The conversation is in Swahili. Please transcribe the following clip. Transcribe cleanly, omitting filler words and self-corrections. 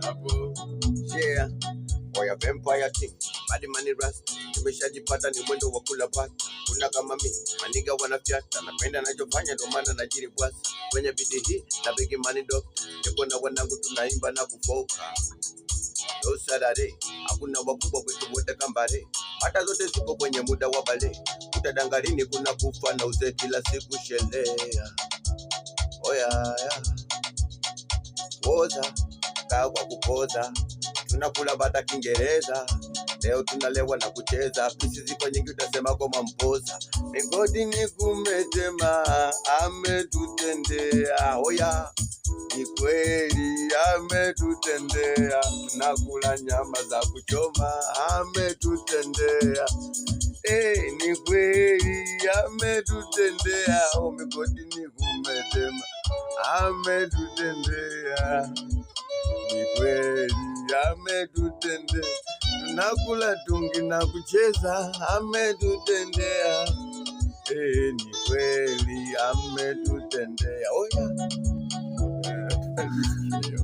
hapo. Yeah, Oya Vampire Team, Bad Money Rust, nimeshajipata ni mwendo wa kula bata. Kuna kama mimi, maniga wanafyata, napenda nachofanya ndo maana najiri bwasa. Kwenye bidii hii, na Big Money Doctor, niko na wanangu tunaimba na kufoka. No Saturday, hakuna wakubwa kwetu wote kambare. Hata zote zipo kwenye muda wa bale. Utadangarini kuna kufa na uzee kila siku shelea. Oya, poza, kaa kwa kupoza. Tunakula bata Kiingereza. Leo tunalewa na kucheza. Pisi ziko nyingi utasema kama mpoza. Migodi ni kumetema, ametutendea. Oya, ni kweli ametutendea. Tunakula nyama za kuchoma, ametutendea. Ni kweli ametutendea. Migodi ni kumetema, ametutendea. Ni kweli ametutendea. Tunakula tungi na kucheza, ametutendea. Ni kweli ametutendea. Oya.